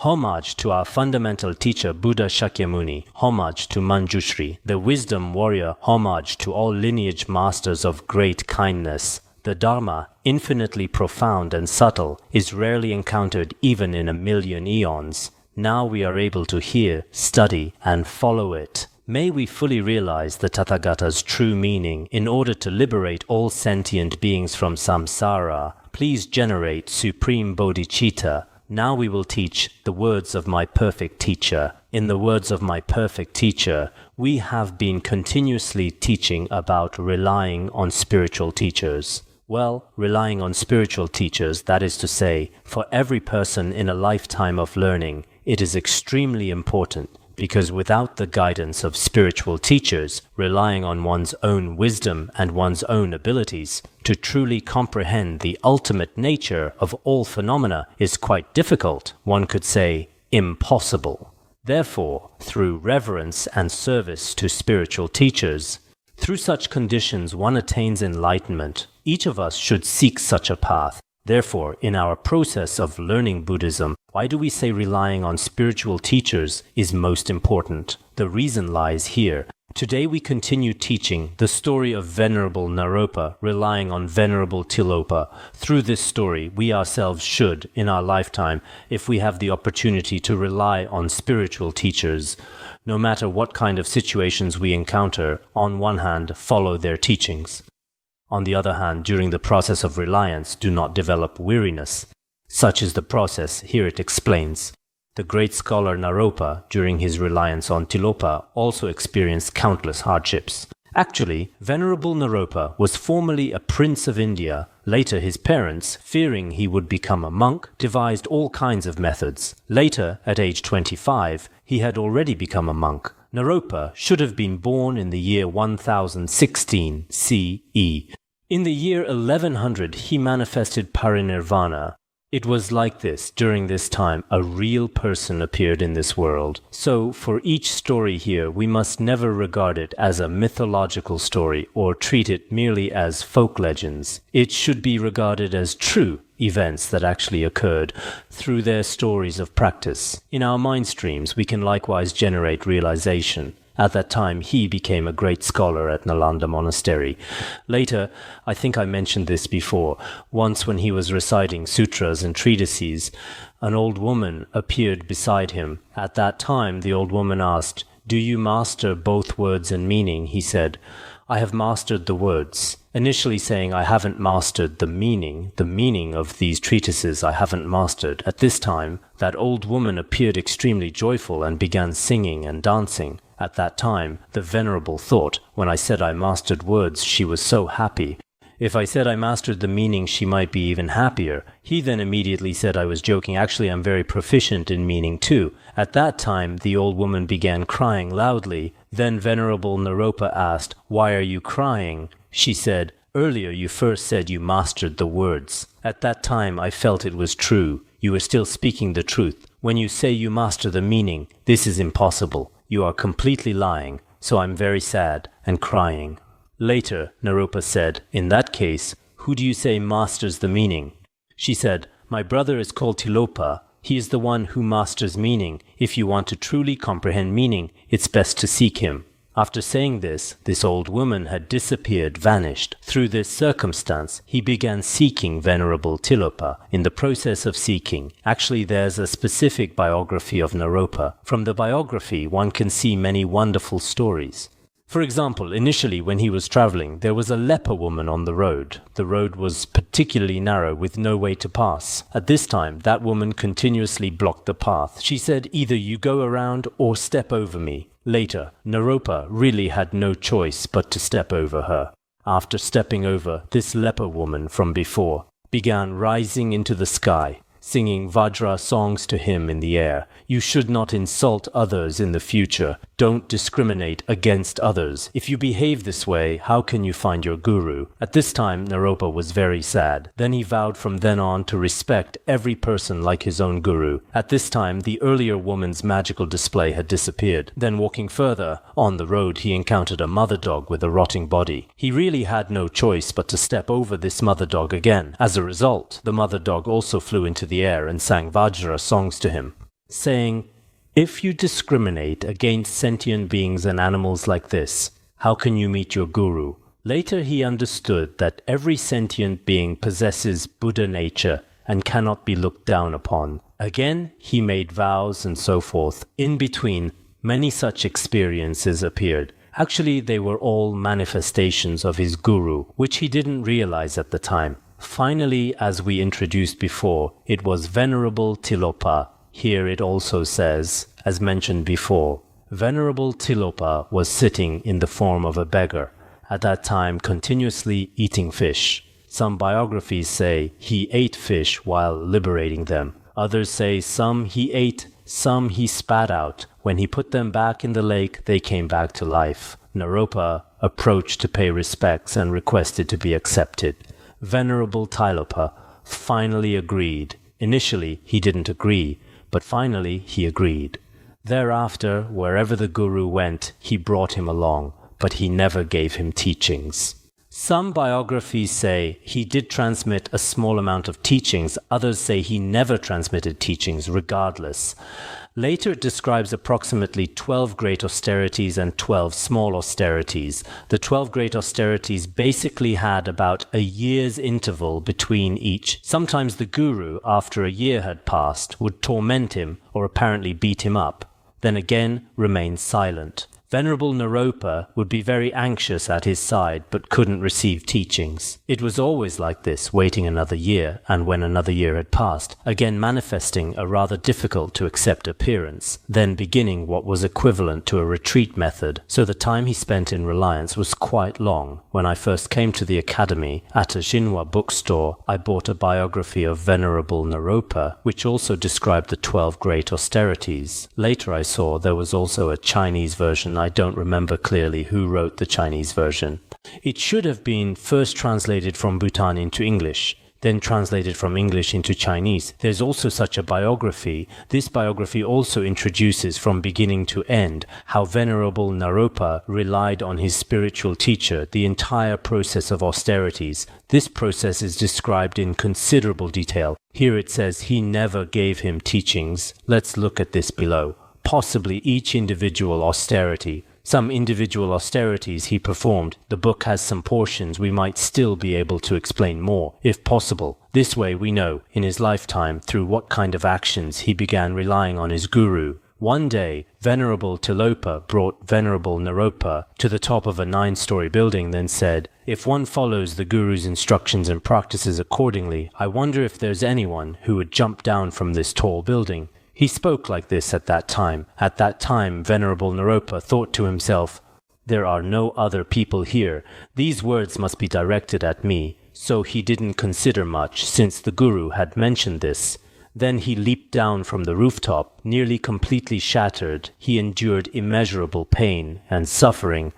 Homage to our fundamental teacher Buddha Shakyamuni, homage to Manjushri, the wisdom warrior, homage to all lineage masters of great kindness. The Dharma, infinitely profound and subtle, is rarely encountered even in 1,000,000 eons. Now we are able to hear, study, and follow it. May we fully realize the Tathagata's true meaning in order to liberate all sentient beings from samsara. Please generate supreme bodhicitta. Now we will teach the words of my perfect teacher. In the words of my perfect teacher, we have been continuously teaching about relying on spiritual teachers. Well, relying on spiritual teachers, that is to say, for every person in a lifetime of learning, it is extremely important, because without the guidance of spiritual teachers, relying on one's own wisdom and one's own abilities to truly comprehend the ultimate nature of all phenomena is quite difficult, one could say impossible. Therefore, through reverence and service to spiritual teachers, through such conditions one attains enlightenment. Each of us should seek such a path. Therefore, in our process of learning Buddhism, why do we say relying on spiritual teachers is most important? The reason lies here. Today we continue teaching the story of Venerable Naropa relying on Venerable Tilopa. Through this story, we ourselves should, in our lifetime, if we have the opportunity to rely on spiritual teachers, no matter what kind of situations we encounter, on one hand, follow their teachings. On the other hand, during the process of reliance, do not develop weariness. Such is the process, here it explains. The great scholar Naropa, during his reliance on Tilopa, also experienced countless hardships. Actually, Venerable Naropa was formerly a prince of India. Later, his parents, fearing he would become a monk, devised all kinds of methods. Later, at age 25, he had already become a monk. Naropa should have been born in the year 1016 CE. In the year 1100, he manifested parinirvana. It was like this. During this time, a real person appeared in this world. So, for each story here, we must never regard it as a mythological story or treat it merely as folk legends. It should be regarded as true events that actually occurred through their stories of practice. In our mind streams, we can likewise generate realization. At that time, he became a great scholar at Nalanda Monastery. Later, I think I mentioned this before, once when he was reciting sutras and treatises, an old woman appeared beside him. At that time, the old woman asked, "Do you master both words and meaning?" He said, "I have mastered the words." Initially saying, "I haven't mastered the meaning of these treatises I haven't mastered." At this time, that old woman appeared extremely joyful and began singing and dancing. At that time, the Venerable thought, when I said I mastered words, she was so happy. If I said I mastered the meaning, she might be even happier. He then immediately said I was joking. Actually, I'm very proficient in meaning too. At that time, the old woman began crying loudly. Then Venerable Naropa asked, "Why are you crying?" She said, "Earlier you first said you mastered the words. At that time I felt it was true. You were still speaking the truth. When you say you master the meaning, this is impossible. You are completely lying, so I'm very sad and crying." Later, Naropa said, "In that case, who do you say masters the meaning?" She said, "My brother is called Tilopa. He is the one who masters meaning. If you want to truly comprehend meaning, it's best to seek him." After saying this old woman had disappeared, vanished. Through this circumstance, he began seeking Venerable Tilopa. In the process of seeking, actually there's a specific biography of Naropa. From the biography, one can see many wonderful stories. For example, initially when he was traveling, there was a leper woman on the road. The road was particularly narrow with no way to pass. At this time, that woman continuously blocked the path. She said, "Either you go around or step over me." Later, Naropa really had no choice but to step over her. After stepping over, this leper woman from before began rising into the sky, singing Vajra songs to him in the air. "You should not insult others in the future. Don't discriminate against others. If you behave this way, how can you find your guru?" At this time, Naropa was very sad. Then he vowed from then on to respect every person like his own guru. At this time, the earlier woman's magical display had disappeared. Then walking further, on the road he encountered a mother dog with a rotting body. He really had no choice but to step over this mother dog again. As a result, the mother dog also flew into the air and sang Vajra songs to him. saying, "If you discriminate against sentient beings and animals like this, how can you meet your guru?" Later he understood that every sentient being possesses Buddha nature and cannot be looked down upon. Again, he made vows and so forth. In between, many such experiences appeared. Actually, they were all manifestations of his guru, which he didn't realize at the time. Finally, as we introduced before, it was Venerable Tilopa. Here it also says, as mentioned before, Venerable Tilopa was sitting in the form of a beggar, at that time continuously eating fish. Some biographies say he ate fish while liberating them. Others say some he ate, some he spat out. When he put them back in the lake, they came back to life. Naropa approached to pay respects and requested to be accepted. Venerable Tilopa finally agreed. Initially, he didn't agree, but finally he agreed. Thereafter, wherever the guru went, he brought him along, but he never gave him teachings. Some biographies say he did transmit a small amount of teachings. Others say he never transmitted teachings regardless. Later it describes approximately 12 great austerities and 12 small austerities. The 12 great austerities basically had about a year's interval between each. Sometimes the guru, after a year had passed, would torment him or apparently beat him up, then again remain silent. Venerable Naropa would be very anxious at his side, but couldn't receive teachings. It was always like this, waiting another year, and when another year had passed, again manifesting a rather difficult to accept appearance, then beginning what was equivalent to a retreat method, so the time he spent in reliance was quite long. When I first came to the academy, at a Xinhua bookstore, I bought a biography of Venerable Naropa, which also described the 12 great austerities. Later I saw there was also a Chinese version. I don't remember clearly who wrote the Chinese version. It should have been first translated from Bhutan into English, then translated from English into Chinese. There's also such a biography. This biography also introduces from beginning to end how Venerable Naropa relied on his spiritual teacher, the entire process of austerities. This process is described in considerable detail. Here it says he never gave him teachings. Let's look at this below. Possibly each individual austerity. Some individual austerities he performed. The book has some portions we might still be able to explain more, if possible. This way we know, in his lifetime, through what kind of actions he began relying on his guru. One day, Venerable Tilopa brought Venerable Naropa to the top of a 9-story building, then said, "If one follows the guru's instructions and practices accordingly, I wonder if there's anyone who would jump down from this tall building." He spoke like this at that time. At that time, Venerable Naropa thought to himself, "There are no other people here. These words must be directed at me." So he didn't consider much, since the guru had mentioned this. Then he leaped down from the rooftop, nearly completely shattered. He endured immeasurable pain and suffering.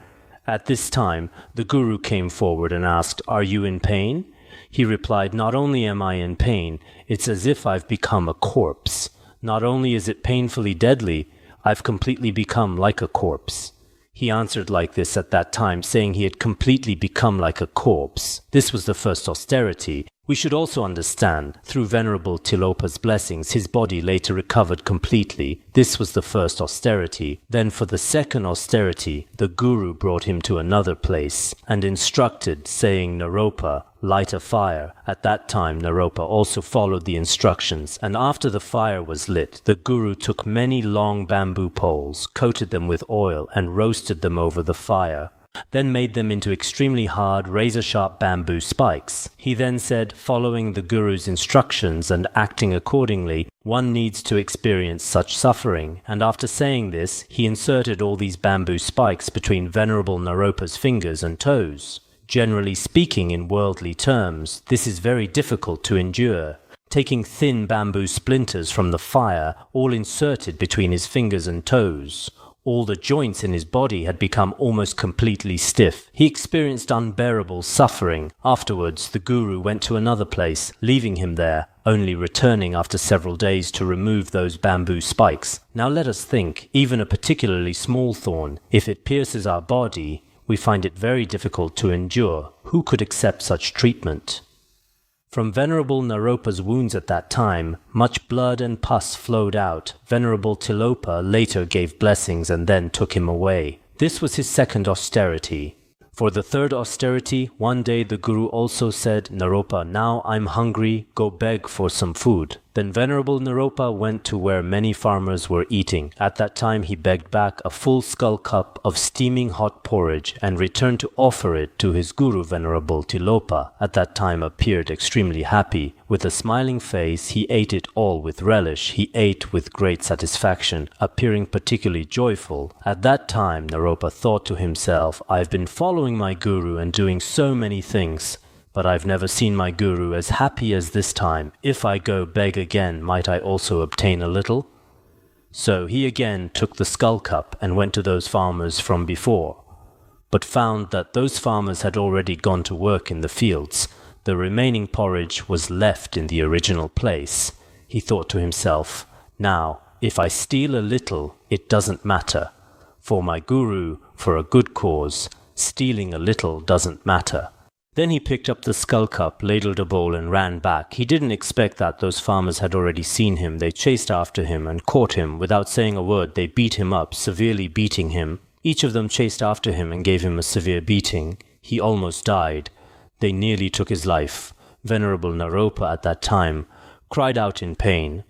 At this time, the guru came forward and asked, "Are you in pain?" He replied, "Not only am I in pain, it's as if I've become a corpse. Not only is it painfully deadly, I've completely become like a corpse." He answered like this at that time, saying he had completely become like a corpse. This was the first austerity. We should also understand, through Venerable Tilopa's blessings, his body later recovered completely. This was the first austerity. Then for the second austerity, the guru brought him to another place and instructed, saying, "Naropa, light a fire." At that time, Naropa also followed the instructions, and after the fire was lit, the guru took many long bamboo poles, coated them with oil, and roasted them over the fire, then made them into extremely hard, razor-sharp bamboo spikes. He then said, following the guru's instructions and acting accordingly, one needs to experience such suffering. And after saying this, he inserted all these bamboo spikes between Venerable Naropa's fingers and toes. Generally speaking, in worldly terms, this is very difficult to endure. Taking thin bamboo splinters from the fire, all inserted between his fingers and toes. All the joints in his body had become almost completely stiff. He experienced unbearable suffering. Afterwards, the guru went to another place, leaving him there, only returning after several days to remove those bamboo spikes. Now let us think, even a particularly small thorn, if it pierces our body, we find it very difficult to endure. Who could accept such treatment? From Venerable Naropa's wounds at that time, much blood and pus flowed out. Venerable Tilopa later gave blessings and then took him away. This was his second austerity. For the third austerity, one day the Guru also said, "Naropa, now I'm hungry, go beg for some food." Then Venerable Naropa went to where many farmers were eating. At that time he begged back a full skull cup of steaming hot porridge and returned to offer it to his Guru. Venerable Tilopa at that time appeared extremely happy. With a smiling face he ate it all with relish. He ate with great satisfaction, appearing particularly joyful. At that time Naropa thought to himself, "I've been following my Guru and doing so many things, but I've never seen my Guru as happy as this time. If I go beg again, might I also obtain a little?" So he again took the skull cup and went to those farmers from before, but found that those farmers had already gone to work in the fields. The remaining porridge was left in the original place. He thought to himself, "Now, if I steal a little, it doesn't matter. For my Guru, for a good cause, stealing a little doesn't matter." Then he picked up the skull cup, ladled a bowl, and ran back. He didn't expect that those farmers had already seen him. They chased after him and caught him. Without saying a word, they beat him up, severely beating him. Each of them chased after him and gave him a severe beating. He almost died. They nearly took his life. Venerable Naropa at that time cried out in pain,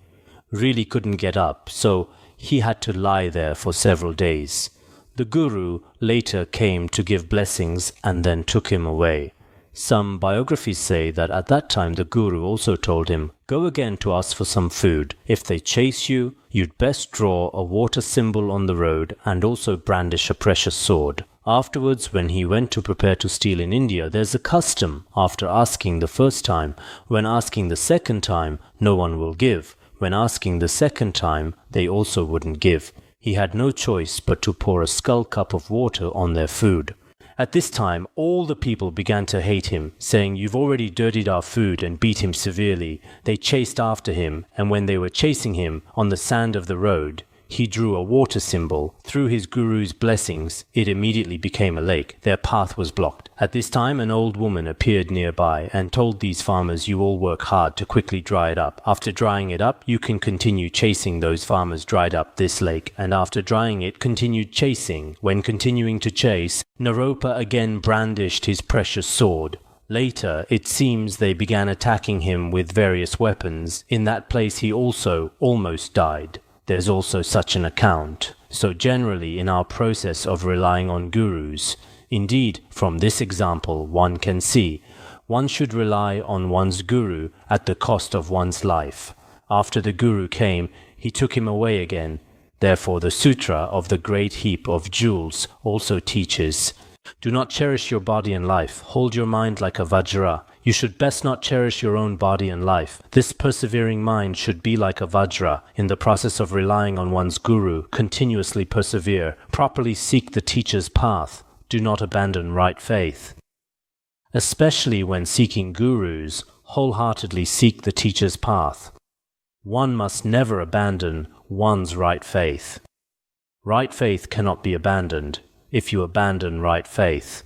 really couldn't get up, so he had to lie there for several days. The Guru later came to give blessings and then took him away. Some biographies say that at that time the Guru also told him, "Go again to ask for some food. If they chase you, you'd best draw a water symbol on the road and also brandish a precious sword." Afterwards, when he went to prepare to steal in India, there's a custom. After asking the first time, when asking the second time, no one will give. When asking the second time, they also wouldn't give. He had no choice but to pour a skull cup of water on their food. At this time, all the people began to hate him, saying, "You've already dirtied our food," and beat him severely. They chased after him, and when they were chasing him on the sand of the road, he drew a water symbol. Through his Guru's blessings, it immediately became a lake. Their path was blocked. At this time, an old woman appeared nearby and told these farmers, "You all work hard to quickly dry it up. After drying it up, you can continue chasing." Those farmers dried up this lake, and after drying it, continued chasing. When continuing to chase, Naropa again brandished his precious sword. Later, it seems they began attacking him with various weapons. In that place he also almost died. There's also such an account. So generally in our process of relying on gurus, indeed from this example one can see, one should rely on one's guru at the cost of one's life. After the guru came, he took him away again. Therefore the Sutra of the Great Heap of Jewels also teaches, "Do not cherish your body and life. Hold your mind like a vajra. You should best not cherish your own body and life. This persevering mind should be like a vajra. In the process of relying on one's guru, continuously persevere. Properly seek the teacher's path. Do not abandon right faith." Especially when seeking gurus, wholeheartedly seek the teacher's path. One must never abandon one's right faith. Right faith cannot be abandoned. If you abandon right faith,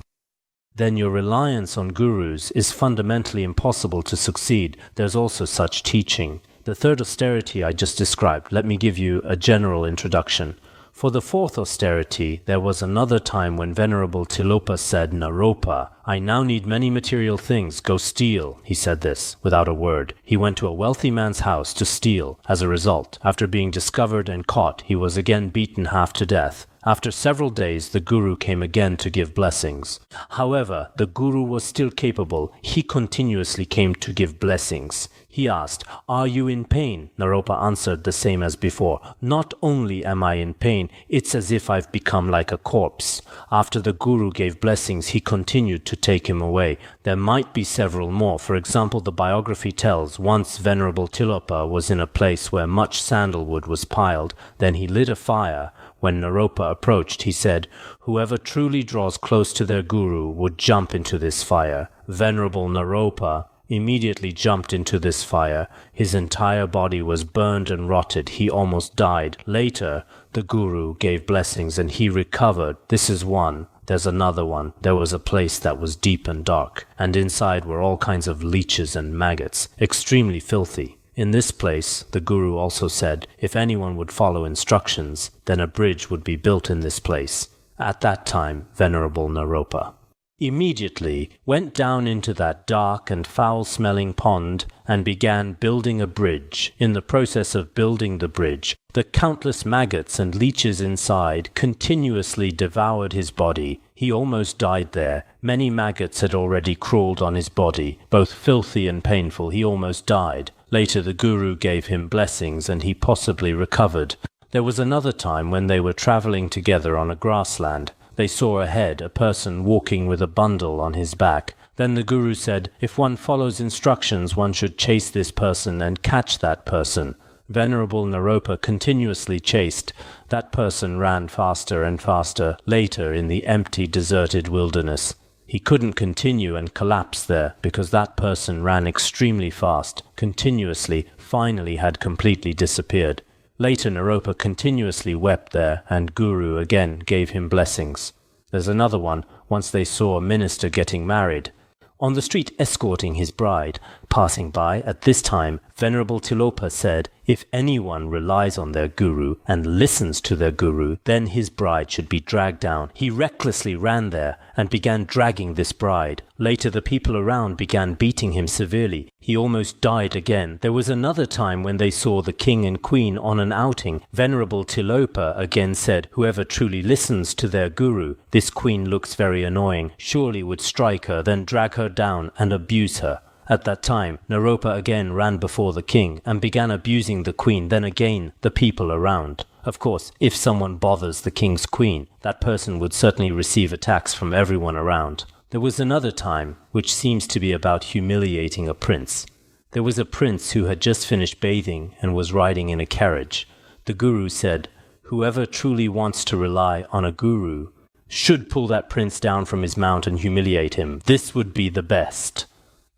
then your reliance on gurus is fundamentally impossible to succeed. There's also such teaching. The third austerity I just described, let me give you a general introduction. For the fourth austerity, there was another time when Venerable Tilopa said, "Naropa, I now need many material things, go steal." He said this without a word. He went to a wealthy man's house to steal. As a result, after being discovered and caught, he was again beaten half to death. After several days, the Guru came again to give blessings. However, the Guru was still capable. He continuously came to give blessings. He asked, "Are you in pain?" Naropa answered the same as before. "Not only am I in pain, it's as if I've become like a corpse." After the Guru gave blessings, he continued to take him away. There might be several more. For example, the biography tells, once Venerable Tilopa was in a place where much sandalwood was piled. Then he lit a fire. When Naropa approached, he said, "Whoever truly draws close to their Guru would jump into this fire." Venerable Naropa immediately jumped into this fire. His entire body was burned and rotted. He almost died. Later, the Guru gave blessings and he recovered. This is one. there's another one. There was a place that was deep and dark, and inside were all kinds of leeches and maggots, extremely filthy. In this place, the Guru also said, if anyone would follow instructions, then a bridge would be built in this place. At that time, Venerable Naropa immediately went down into that dark and foul-smelling pond and began building a bridge. In the process of building the bridge, the countless maggots and leeches inside continuously devoured his body. He almost died there. Many maggots had already crawled on his body, both filthy and painful. He almost died. Later the Guru gave him blessings and he possibly recovered. There was another time when they were traveling together on a grassland. They saw ahead a person walking with a bundle on his back. Then the Guru said, if one follows instructions, one should chase this person and catch that person. Venerable Naropa continuously chased. That person ran faster and faster. Later, in the empty, deserted wilderness, he couldn't continue and collapsed there because that person ran extremely fast, continuously, finally had completely disappeared. Later Naropa continuously wept there, and Guru again gave him blessings. There's another one, once they saw a minister getting married. On the street escorting his bride, passing by at this time, Venerable Tilopa said, if anyone relies on their Guru and listens to their Guru, then his bride should be dragged down. He recklessly ran there and began dragging this bride. Later the people around began beating him severely. He almost died again. There was another time when they saw the king and queen on an outing. Venerable Tilopa again said, whoever truly listens to their Guru, this queen looks very annoying, surely would strike her, then drag her down and abuse her. At that time, Naropa again ran before the king and began abusing the queen, then again the people around. Of course, if someone bothers the king's queen, that person would certainly receive attacks from everyone around. There was another time, which seems to be about humiliating a prince. There was a prince who had just finished bathing and was riding in a carriage. The Guru said, whoever truly wants to rely on a Guru should pull that prince down from his mount and humiliate him. This would be the best.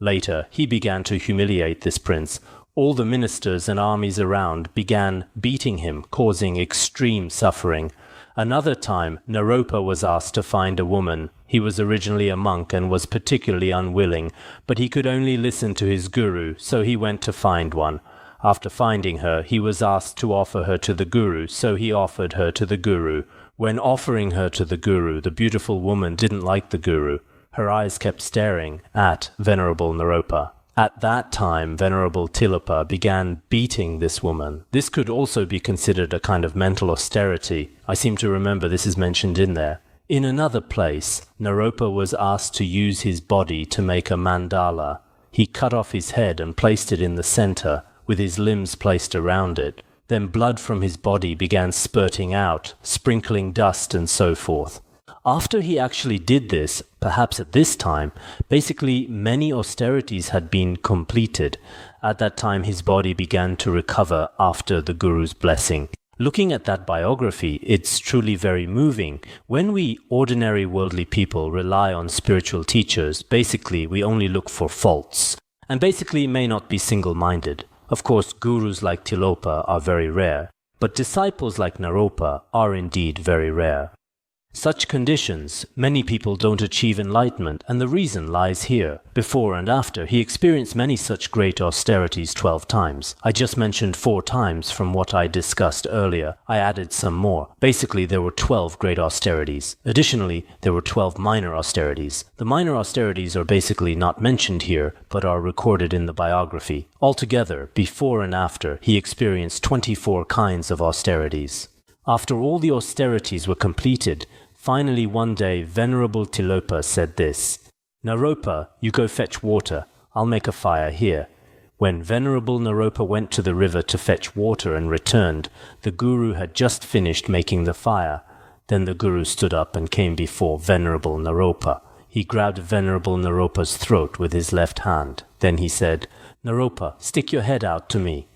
Later, he began to humiliate this prince. All the ministers and armies around began beating him, causing extreme suffering. Another time, Naropa was asked to find a woman. He was originally a monk and was particularly unwilling, but he could only listen to his Guru, so he went to find one. After finding her, he was asked to offer her to the Guru, so he offered her to the Guru. When offering her to the Guru, the beautiful woman didn't like the Guru. Her eyes kept staring at Venerable Naropa. At that time, Venerable Tilopa began beating this woman. This could also be considered a kind of mental austerity. I seem to remember this is mentioned in there. In another place, Naropa was asked to use his body to make a mandala. He cut off his head and placed it in the center, with his limbs placed around it. Then blood from his body began spurting out, sprinkling dust and so forth. After he actually did this, perhaps at this time, basically many austerities had been completed. At that time his body began to recover after the Guru's blessing. Looking at that biography, it's truly very moving. When we ordinary worldly people rely on spiritual teachers, basically we only look for faults, and basically may not be single-minded. Of course, gurus like Tilopa are very rare, but disciples like Naropa are indeed very rare. Such conditions, many people don't achieve enlightenment, and the reason lies here. Before and after, he experienced many such great austerities 12 times. I just mentioned 4 times from what I discussed earlier. I added some more. Basically, there were 12 great austerities. Additionally, there were 12 minor austerities. The minor austerities are basically not mentioned here, but are recorded in the biography. Altogether, before and after, he experienced 24 kinds of austerities. After all the austerities were completed, finally one day Venerable Tilopa said this, Naropa, you go fetch water, I'll make a fire here. When Venerable Naropa went to the river to fetch water and returned, the Guru had just finished making the fire. Then the Guru stood up and came before Venerable Naropa. He grabbed Venerable Naropa's throat with his left hand. Then he said, Naropa, stick your head out to me.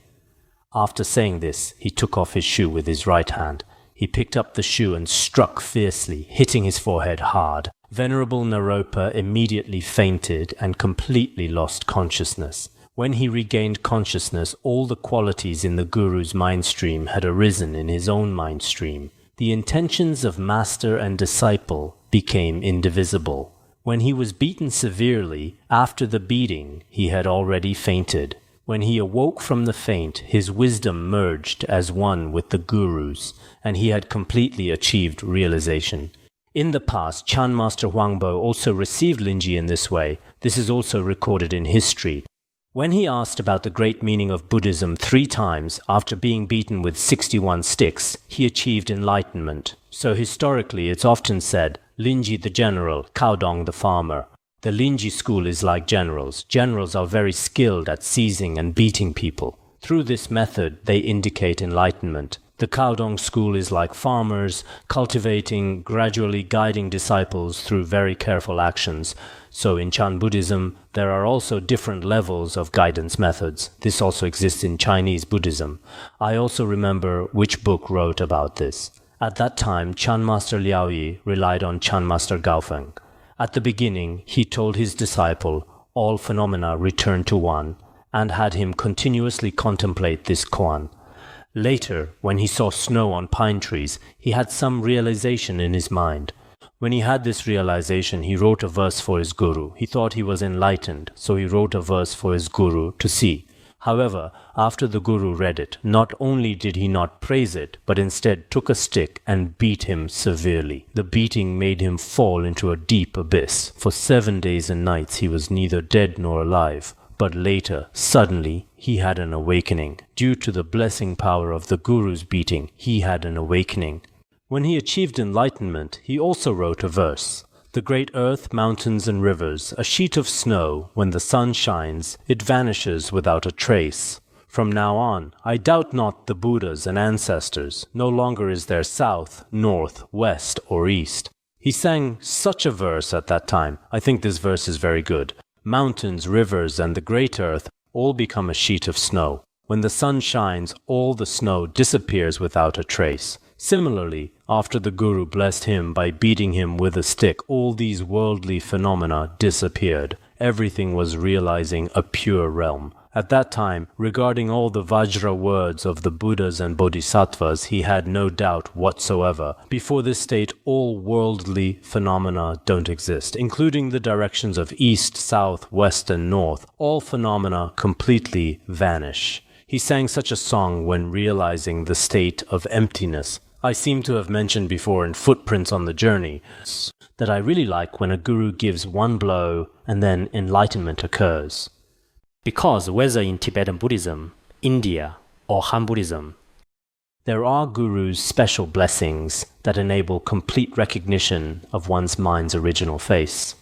After saying this, he took off his shoe with his right hand. He picked up the shoe and struck fiercely, hitting his forehead hard. Venerable Naropa immediately fainted and completely lost consciousness. When he regained consciousness, all the qualities in the Guru's mind stream had arisen in his own mind stream. The intentions of master and disciple became indivisible. When he was beaten severely, after the beating, he had already fainted. When he awoke from the faint, his wisdom merged as one with the Guru's, and he had completely achieved realization. In the past, Chan Master Huangbo also received Linji in this way. This is also recorded in history. When he asked about the great meaning of Buddhism 3 times after being beaten with 61 sticks, he achieved enlightenment. So historically, it's often said, Linji the general, Kaodong the farmer. The Linji school is like generals. Generals are very skilled at seizing and beating people. Through this method, they indicate enlightenment. The Kaodong school is like farmers, cultivating, gradually guiding disciples through very careful actions. So in Chan Buddhism, there are also different levels of guidance methods. This also exists in Chinese Buddhism. I also remember which book wrote about this. At that time, Chan Master Liaoyi relied on Chan Master Gaofeng. At the beginning, he told his disciple, all phenomena return to one, and had him continuously contemplate this koan. Later, when he saw snow on pine trees, he had some realization in his mind. When he had this realization, he wrote a verse for his guru. He thought he was enlightened, so he wrote a verse for his guru to see. However, after the guru read it, not only did he not praise it, but instead took a stick and beat him severely. The beating made him fall into a deep abyss. For 7 days and nights he was neither dead nor alive. But later, suddenly, he had an awakening. Due to the blessing power of the guru's beating, he had an awakening. When he achieved enlightenment, he also wrote a verse. The great earth, mountains and rivers, a sheet of snow, when the sun shines, it vanishes without a trace. From now on, I doubt not the Buddhas and ancestors. No longer is there south, north, west, or east. He sang such a verse at that time. I think this verse is very good. Mountains, rivers, and the great earth all become a sheet of snow. When the sun shines, all the snow disappears without a trace. Similarly, after the Guru blessed him by beating him with a stick, all these worldly phenomena disappeared. Everything was realizing a pure realm. At that time, regarding all the Vajra words of the Buddhas and Bodhisattvas, he had no doubt whatsoever. Before this state, all worldly phenomena don't exist, including the directions of east, south, west, and north. All phenomena completely vanish. He sang such a song when realizing the state of emptiness. I seem to have mentioned before in Footprints on the Journey that I really like when a guru gives one blow and then enlightenment occurs. Because whether in Tibetan Buddhism, India, or Han Buddhism, there are gurus' special blessings that enable complete recognition of one's mind's original face.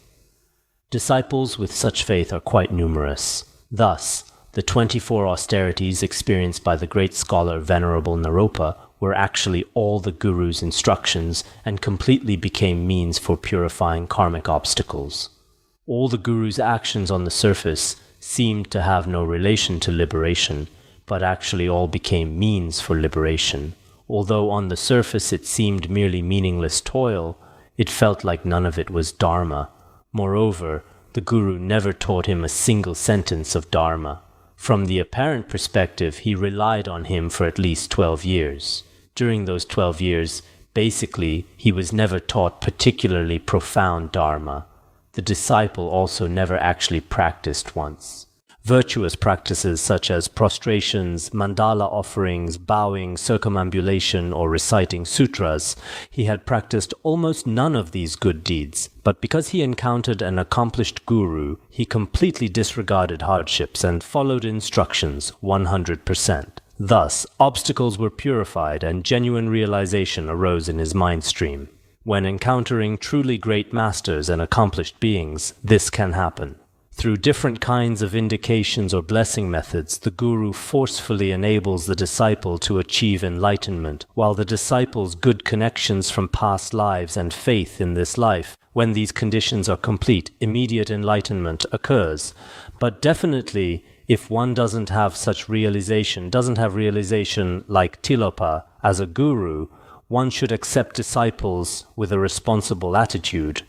Disciples with such faith are quite numerous. Thus, the 24 austerities experienced by the great scholar Venerable Naropa were actually all the Guru's instructions and completely became means for purifying karmic obstacles. All the Guru's actions on the surface seemed to have no relation to liberation, but actually all became means for liberation. Although on the surface it seemed merely meaningless toil, it felt like none of it was Dharma. Moreover, the Guru never taught him a single sentence of Dharma. From the apparent perspective, he relied on him for at least 12 years. During those 12 years, basically, he was never taught particularly profound Dharma. The disciple also never actually practiced once. Virtuous practices such as prostrations, mandala offerings, bowing, circumambulation, or reciting sutras, he had practiced almost none of these good deeds. But because he encountered an accomplished guru, he completely disregarded hardships and followed instructions 100%. Thus, obstacles were purified and genuine realization arose in his mind stream. When encountering truly great masters and accomplished beings, this can happen. Through different kinds of indications or blessing methods, the Guru forcefully enables the disciple to achieve enlightenment, while the disciple's good connections from past lives and faith in this life, when these conditions are complete, immediate enlightenment occurs. But definitely, if one doesn't have such realization, like Tilopa as a Guru, one should accept disciples with a responsible attitude.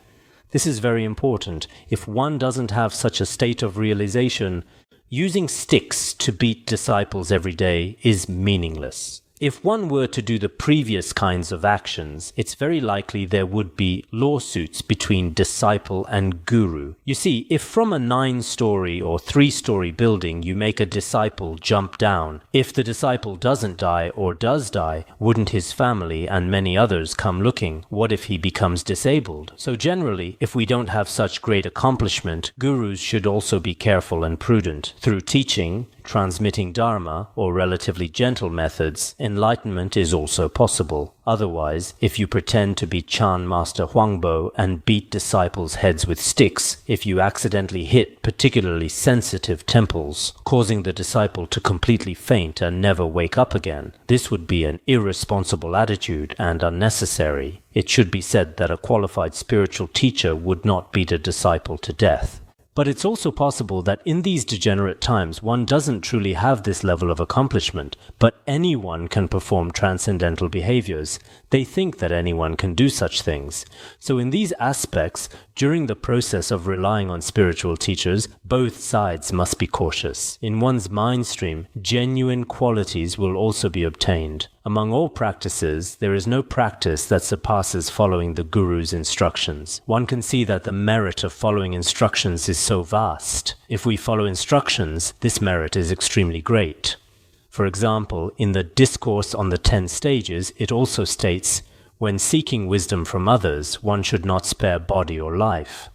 This is very important. If one doesn't have such a state of realization, using sticks to beat disciples every day is meaningless. If one were to do the previous kinds of actions, it's very likely there would be lawsuits between disciple and guru. You see, if from a 9-story or 3-story building you make a disciple jump down, if the disciple doesn't die or does die, wouldn't his family and many others come looking? What if he becomes disabled? So generally, if we don't have such great accomplishment, gurus should also be careful and prudent. Through teaching, transmitting Dharma, or relatively gentle methods, enlightenment is also possible. Otherwise, if you pretend to be Chan Master Huangbo and beat disciples' heads with sticks, if you accidentally hit particularly sensitive temples, causing the disciple to completely faint and never wake up again, this would be an irresponsible attitude and unnecessary. It should be said that a qualified spiritual teacher would not beat a disciple to death. But it's also possible that in these degenerate times one doesn't truly have this level of accomplishment, but anyone can perform transcendental behaviors. They think that anyone can do such things. So in these aspects, during the process of relying on spiritual teachers, both sides must be cautious. In one's mind stream, genuine qualities will also be obtained. Among all practices, there is no practice that surpasses following the Guru's instructions. One can see that the merit of following instructions is so vast. If we follow instructions, this merit is extremely great. For example, in the Discourse on the 10 Stages, it also states, when seeking wisdom from others, one should not spare body or life.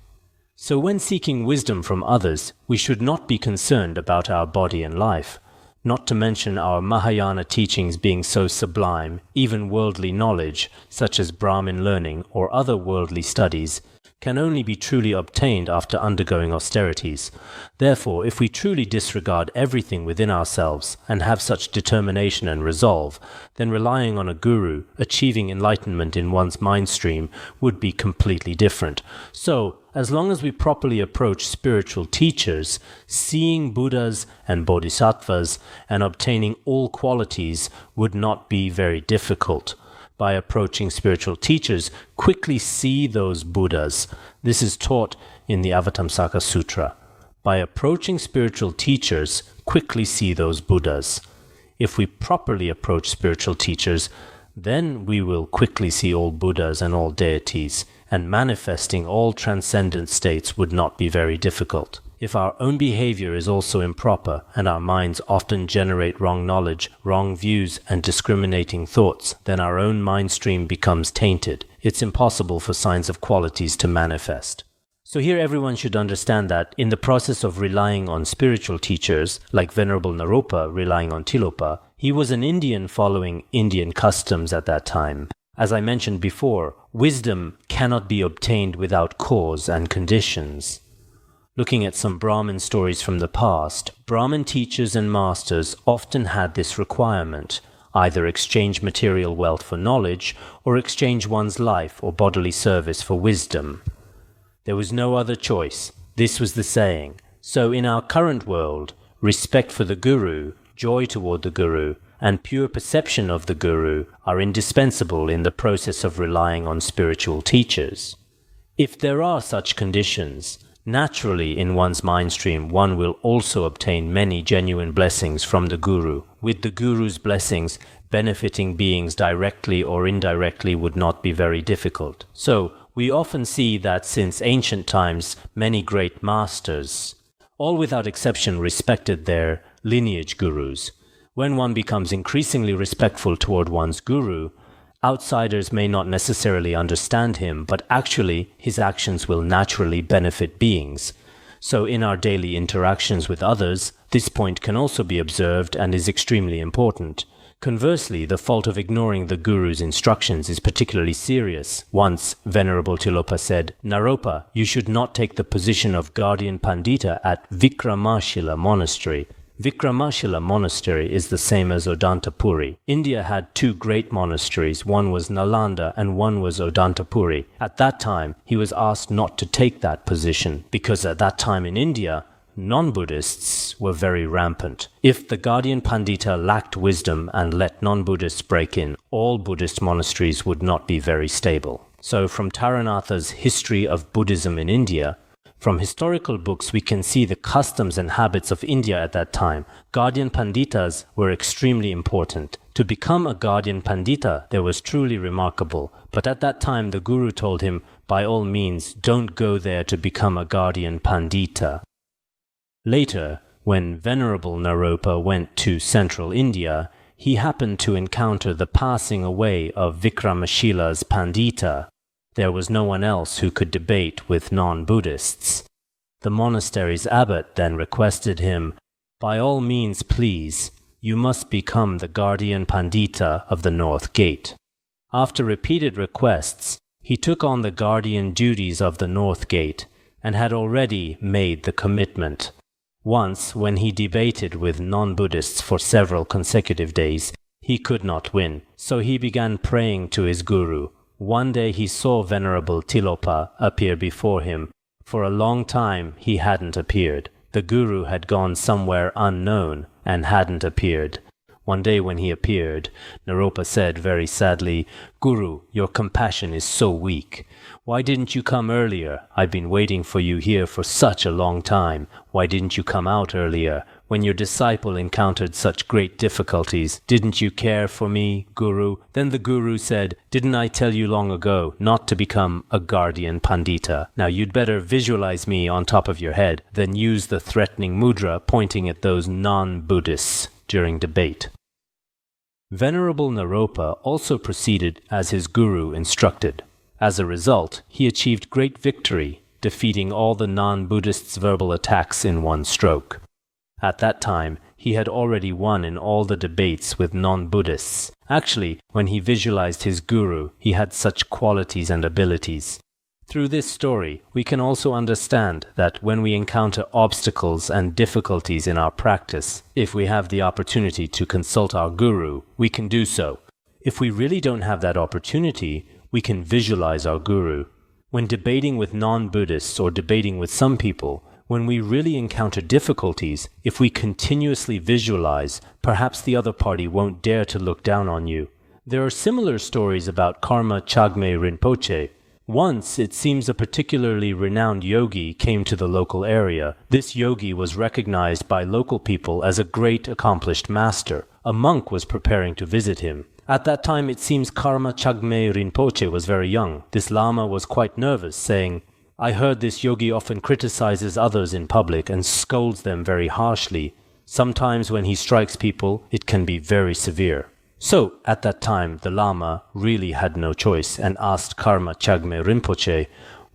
So when seeking wisdom from others, we should not be concerned about our body and life. Not to mention our Mahayana teachings being so sublime, even worldly knowledge, such as Brahmin learning or other worldly studies, can only be truly obtained after undergoing austerities. Therefore, if we truly disregard everything within ourselves and have such determination and resolve, then relying on a guru, achieving enlightenment in one's mind stream, would be completely different. So, as long as we properly approach spiritual teachers, seeing Buddhas and Bodhisattvas and obtaining all qualities would not be very difficult. By approaching spiritual teachers, quickly see those Buddhas. This is taught in the Avatamsaka Sutra. By approaching spiritual teachers, quickly see those Buddhas. If we properly approach spiritual teachers, then we will quickly see all Buddhas and all deities, and manifesting all transcendent states would not be very difficult. If our own behavior is also improper, and our minds often generate wrong knowledge, wrong views, and discriminating thoughts, then our own mind stream becomes tainted. It's impossible for signs of qualities to manifest. So here everyone should understand that in the process of relying on spiritual teachers, like Venerable Naropa relying on Tilopa, he was an Indian following Indian customs at that time. As I mentioned before, wisdom cannot be obtained without cause and conditions. Looking at some Brahmin stories from the past, Brahmin teachers and masters often had this requirement, either exchange material wealth for knowledge, or exchange one's life or bodily service for wisdom. There was no other choice. This was the saying. So in our current world, respect for the Guru, joy toward the Guru, and pure perception of the Guru are indispensable in the process of relying on spiritual teachers. If there are such conditions, naturally in one's mind stream one will also obtain many genuine blessings from the Guru. With the Guru's blessings, benefiting beings directly or indirectly would not be very difficult. So, we often see that since ancient times, many great masters, all without exception, respected their lineage gurus. When one becomes increasingly respectful toward one's guru, outsiders may not necessarily understand him, but actually his actions will naturally benefit beings. So in our daily interactions with others, this point can also be observed and is extremely important. Conversely, the fault of ignoring the Guru's instructions is particularly serious. Once, Venerable Tilopa said, "Naropa, you should not take the position of guardian Pandita at Vikramashila Monastery." Vikramashila Monastery is the same as Odantapuri. India had two great monasteries, one was Nalanda and one was Odantapuri. At that time, he was asked not to take that position, because at that time in India, non-Buddhists were very rampant. If the guardian Pandita lacked wisdom and let non-Buddhists break in, all Buddhist monasteries would not be very stable. So from Taranatha's History of Buddhism in India, From historical books, we can see the customs and habits of India at that time. Guardian Panditas were extremely important. To become a guardian Pandita, that was truly remarkable. But at that time, the Guru told him, by all means, don't go there to become a guardian Pandita. Later, when Venerable Naropa went to central India, he happened to encounter the passing away of Vikramashila's Pandita. There was no one else who could debate with non-Buddhists. The monastery's abbot then requested him, by all means, please, you must become the guardian Pandita of the North Gate. After repeated requests, he took on the guardian duties of the North Gate and had already made the commitment. Once, when he debated with non-Buddhists for several consecutive days, he could not win, so he began praying to his guru. One day he saw Venerable Tilopa appear before him. For a long time he hadn't appeared. The guru had gone somewhere unknown and hadn't appeared. One day when he appeared, Naropa said very sadly, "Guru, your compassion is so weak. Why didn't you come earlier? I've been waiting for you here for such a long time. Why didn't you come out earlier? When your disciple encountered such great difficulties, didn't you care for me, Guru?" Then the Guru said, "Didn't I tell you long ago not to become a guardian Pandita? Now you'd better visualize me on top of your head, then use the threatening mudra pointing at those non-Buddhists during debate." Venerable Naropa also proceeded as his Guru instructed. As a result, he achieved great victory, defeating all the non-Buddhists' verbal attacks in one stroke. At that time, he had already won in all the debates with non-Buddhists. Actually, when he visualized his Guru, he had such qualities and abilities. Through this story, we can also understand that when we encounter obstacles and difficulties in our practice, if we have the opportunity to consult our Guru, we can do so. If we really don't have that opportunity, we can visualize our Guru. When debating with non-Buddhists or debating with some people, when we really encounter difficulties, if we continuously visualize, perhaps the other party won't dare to look down on you. There are similar stories about Karma Chagme Rinpoche. Once, it seems a particularly renowned yogi came to the local area. This yogi was recognized by local people as a great accomplished master. A monk was preparing to visit him. At that time, it seems Karma Chagme Rinpoche was very young. This lama was quite nervous, saying, "I heard this yogi often criticizes others in public and scolds them very harshly. Sometimes when he strikes people, it can be very severe." So, at that time, the Lama really had no choice and asked Karma Chagme Rinpoche,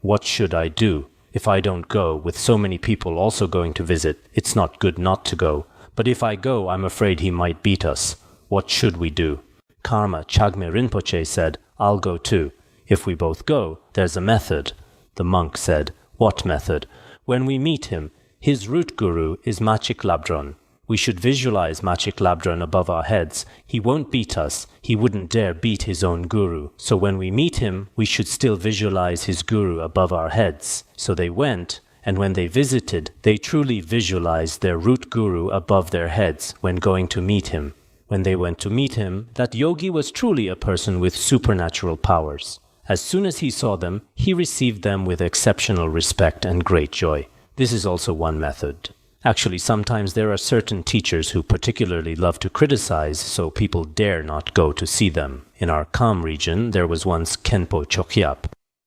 "What should I do? If I don't go, with so many people also going to visit, it's not good not to go. But if I go, I'm afraid he might beat us. What should we do?" Karma Chagme Rinpoche said, "I'll go too. If we both go, there's a method." The monk said, "What method?" "When we meet him, his root guru is Machik Labdron. We should visualize Machik Labdron above our heads. He won't beat us. He wouldn't dare beat his own guru. So when we meet him, we should still visualize his guru above our heads." So they went, and when they visited, they truly visualized their root guru above their heads when going to meet him. When they went to meet him, that yogi was truly a person with supernatural powers. As soon as he saw them, he received them with exceptional respect and great joy. This is also one method. Actually, sometimes there are certain teachers who particularly love to criticize, so people dare not go to see them. In our Kham region, there was once Khenpo Chokyap.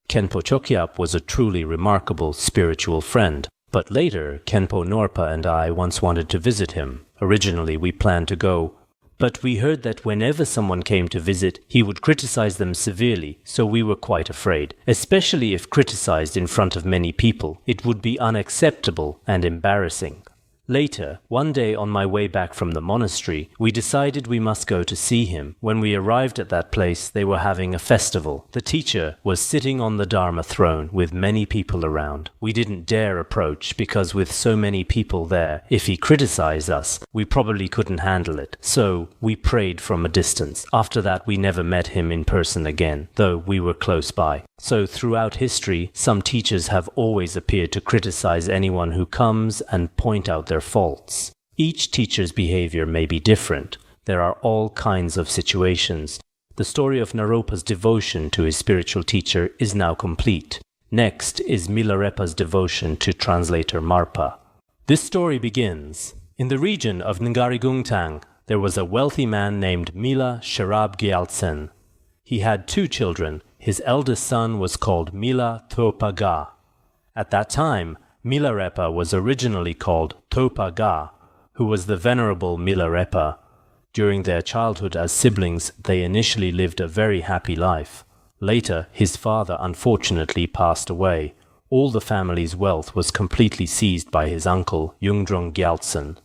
Khenpo Chokyap was a truly remarkable spiritual friend, but later, Khenpo Norpa and I once wanted to visit him. Originally, we planned to go, but we heard that whenever someone came to visit, he would criticize them severely, so we were quite afraid. Especially if criticized in front of many people, it would be unacceptable and embarrassing. Later, one day on my way back from the monastery, we decided we must go to see him. When we arrived at that place, they were having a festival. The teacher was sitting on the Dharma throne with many people around. We didn't dare approach because with so many people there, if he criticized us, we probably couldn't handle it. So we prayed from a distance. After that, we never met him in person again, though we were close by. So throughout history, some teachers have always appeared to criticize anyone who comes and point out their faults. Each teacher's behavior may be different. There are all kinds of situations. The story of Naropa's devotion to his spiritual teacher is now complete. Next is Milarepa's devotion to translator Marpa. This story begins. In the region of Ngari-Gungtang, there was a wealthy man named Mila Sharab Gyaltsen. He had 2 children. His eldest son was called Mila Thopa-Ga. At that time, Milarepa was originally called Thopa-Ga, who was the venerable Milarepa. During their childhood as siblings, they initially lived a very happy life. Later, his father unfortunately passed away. All the family's wealth was completely seized by his uncle, Yungdrung Gyaltsen.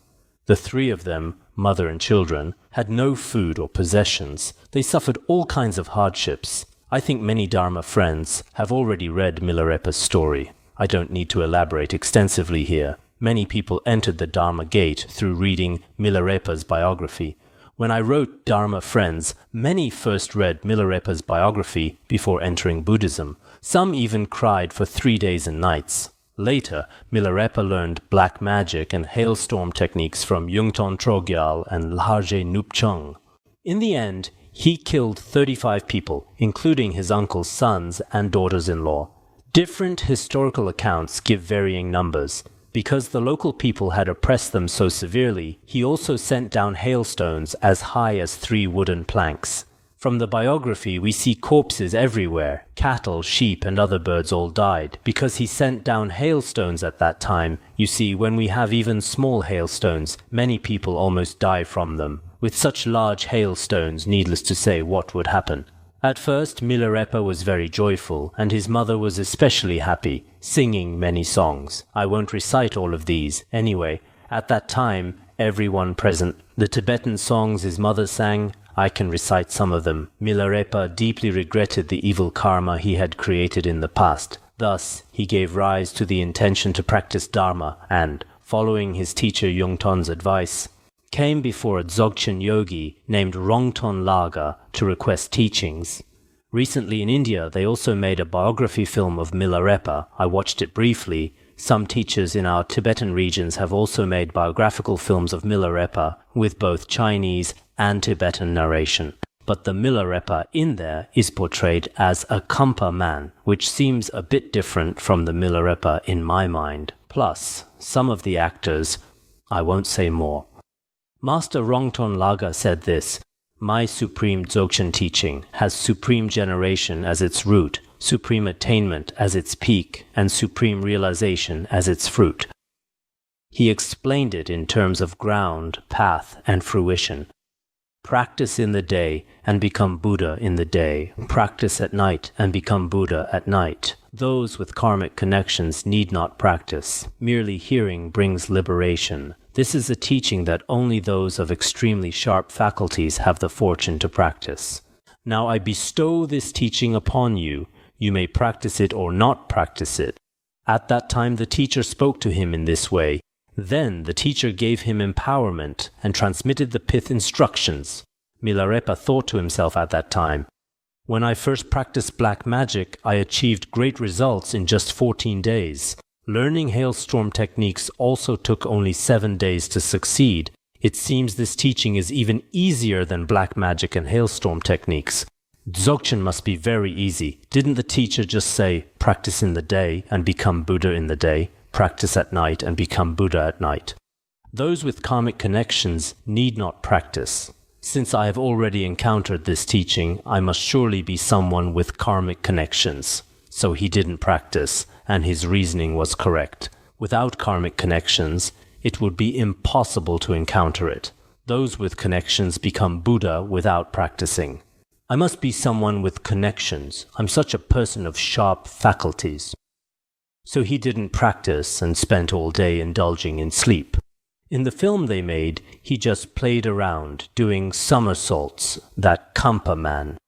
The 3 of them, mother and children, had no food or possessions. They suffered all kinds of hardships. I think many Dharma friends have already read Milarepa's story. I don't need to elaborate extensively here. Many people entered the Dharma gate through reading Milarepa's biography. When I wrote Dharma Friends, many first read Milarepa's biography before entering Buddhism. Some even cried for 3 days and nights. Later, Milarepa learned black magic and hailstorm techniques from Yungton Trogyal and Lharje Nupchung. In the end, he killed 35 people, including his uncle's sons and daughters-in-law. Different historical accounts give varying numbers. Because the local people had oppressed them so severely, he also sent down hailstones as high as 3 wooden planks. From the biography, we see corpses everywhere. Cattle, sheep, and other birds all died. Because he sent down hailstones at that time, you see, when we have even small hailstones, many people almost die from them. With such large hailstones, needless to say, what would happen? At first, Milarepa was very joyful, and his mother was especially happy, singing many songs. I won't recite all of these. Anyway, at that time, everyone present, the Tibetan songs his mother sang, I can recite some of them. Milarepa deeply regretted the evil karma he had created in the past. Thus, he gave rise to the intention to practice Dharma and, following his teacher Yungton's advice, came before a Dzogchen yogi named Rongton Laga to request teachings. Recently in India, they also made a biography film of Milarepa. I watched it briefly. Some teachers in our Tibetan regions have also made biographical films of Milarepa with both Chinese and Tibetan narration. But the Milarepa in there is portrayed as a Khenpo man, which seems a bit different from the Milarepa in my mind. Plus, some of the actors, I won't say more. Master Rongton Laga said this, My supreme Dzogchen teaching has supreme generation as its root, supreme attainment as its peak, and supreme realization as its fruit. He explained it in terms of ground, path, and fruition. Practice in the day and become Buddha in the day. Practice at night and become Buddha at night. Those with karmic connections need not practice. Merely hearing brings liberation. This is a teaching that only those of extremely sharp faculties have the fortune to practice. Now I bestow this teaching upon you. You may practice it or not practice it. At that time the teacher spoke to him in this way. Then the teacher gave him empowerment and transmitted the pith instructions. Milarepa thought to himself at that time, When I first practiced black magic, I achieved great results in just 14 days. Learning hailstorm techniques also took only 7 days to succeed. It seems this teaching is even easier than black magic and hailstorm techniques. Dzogchen must be very easy. Didn't the teacher just say, practice in the day and become Buddha in the day, practice at night and become Buddha at night? Those with karmic connections need not practice. Since I have already encountered this teaching, I must surely be someone with karmic connections. So he didn't practice, and his reasoning was correct. Without karmic connections, it would be impossible to encounter it. Those with connections become Buddha without practicing. I must be someone with connections. I'm such a person of sharp faculties. So he didn't practice and spent all day indulging in sleep. In the film they made, he just played around, doing somersaults, that Khenpo man.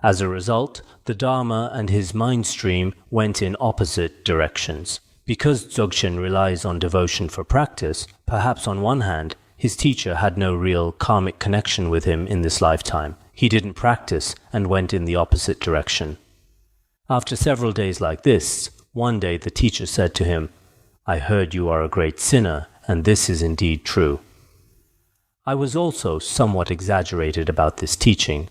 As a result, the Dharma and his mind stream went in opposite directions. Because Dzogchen relies on devotion for practice, perhaps on one hand, his teacher had no real karmic connection with him in this lifetime. He didn't practice and went in the opposite direction. After several days like this, one day the teacher said to him, I heard you are a great sinner, and this is indeed true. I was also somewhat exaggerated about this teaching.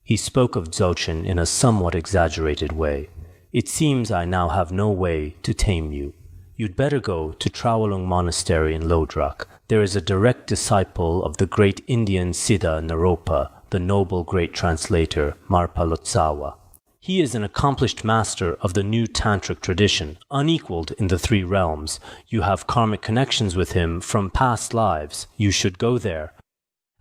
He spoke of Dzogchen in a somewhat exaggerated way. It seems I now have no way to tame you. You'd better go to Trowalung Monastery in Lodrak. There is a direct disciple of the great Indian Siddha Naropa, the noble great translator Marpa Lotsawa. He is an accomplished master of the new tantric tradition, unequaled in the three realms. You have karmic connections with him from past lives. You should go there.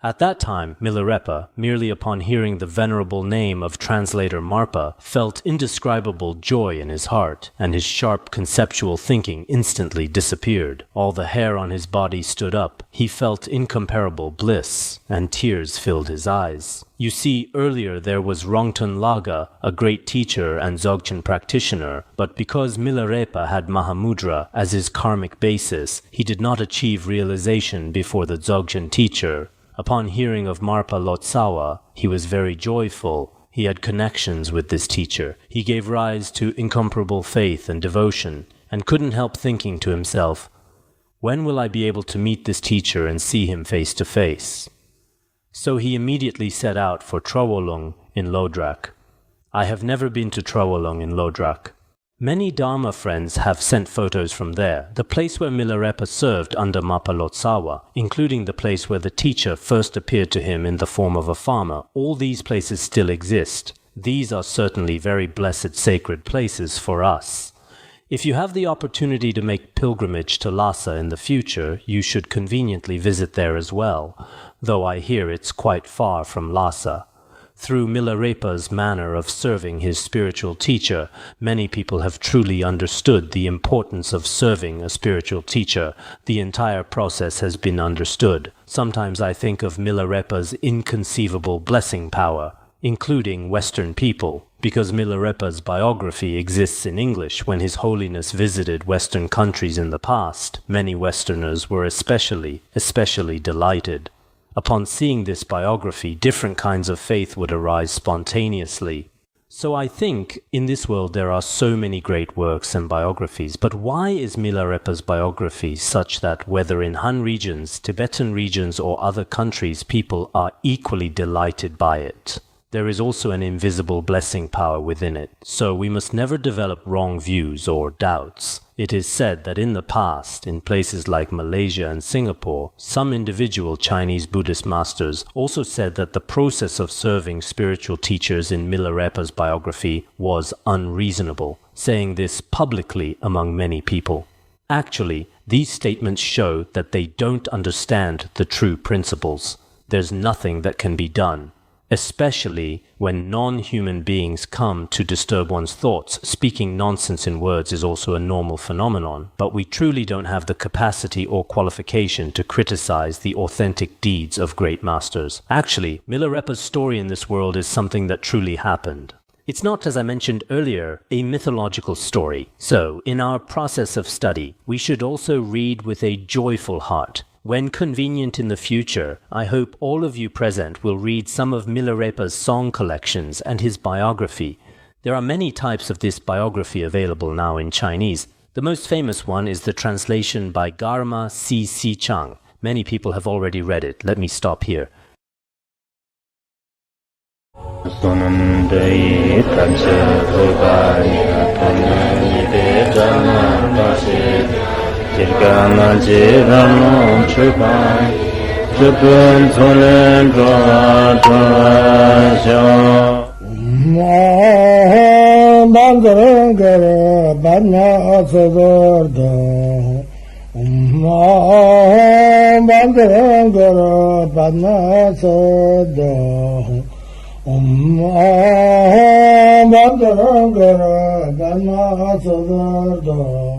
At that time, Milarepa, merely upon hearing the venerable name of translator Marpa, felt indescribable joy in his heart, and his sharp conceptual thinking instantly disappeared. All the hair on his body stood up. He felt incomparable bliss, and tears filled his eyes. You see, earlier there was Rongten Laga, a great teacher and Dzogchen practitioner, but because Milarepa had Mahamudra as his karmic basis, he did not achieve realization before the Dzogchen teacher. Upon hearing of Marpa Lotsawa, he was very joyful. He had connections with this teacher. He gave rise to incomparable faith and devotion, and couldn't help thinking to himself, when will I be able to meet this teacher and see him face to face? So he immediately set out for Trowalung in Lodrak. I have never been to Trowalung in Lodrak. Many Dharma friends have sent photos from there, the place where Milarepa served under Marpa Lotsawa, including the place where the teacher first appeared to him in the form of a farmer. All these places still exist. These are certainly very blessed sacred places for us. If you have the opportunity to make pilgrimage to Lhasa in the future, you should conveniently visit there as well, though I hear it's quite far from Lhasa. Through Milarepa's manner of serving his spiritual teacher, many people have truly understood the importance of serving a spiritual teacher. The entire process has been understood. Sometimes I think of Milarepa's inconceivable blessing power, including Western people, because Milarepa's biography exists in English. When His Holiness visited Western countries in the past, many Westerners were especially delighted. Upon seeing this biography, different kinds of faith would arise spontaneously. So I think in this world there are so many great works and biographies, but why is Milarepa's biography such that whether in Han regions, Tibetan regions or other countries, people are equally delighted by it? There is also an invisible blessing power within it, so we must never develop wrong views or doubts. It is said that in the past, in places like Malaysia and Singapore, some individual Chinese Buddhist masters also said that the process of serving spiritual teachers in Milarepa's biography was unreasonable, saying this publicly among many people. Actually, these statements show that they don't understand the true principles. There's nothing that can be done. Especially when non-human beings come to disturb one's thoughts. Speaking nonsense in words is also a normal phenomenon, but we truly don't have the capacity or qualification to criticize the authentic deeds of great masters. Actually, Milarepa's story in this world is something that truly happened. It's not, as I mentioned earlier, a mythological story. So, in our process of study, we should also read with a joyful heart. When convenient in the future, I hope all of you present will read some of Milarepa's song collections and his biography. There are many types of this biography available now in Chinese. The most famous one is the translation by Garma C. Chang. Many people have already read it. Let me stop here. Kirkana Jirano Chupai Chupun Tunen Dwasho Bandarangara Bana Sodargye Bandarangara Bana Sodargye Bandarangara Bana Sodargye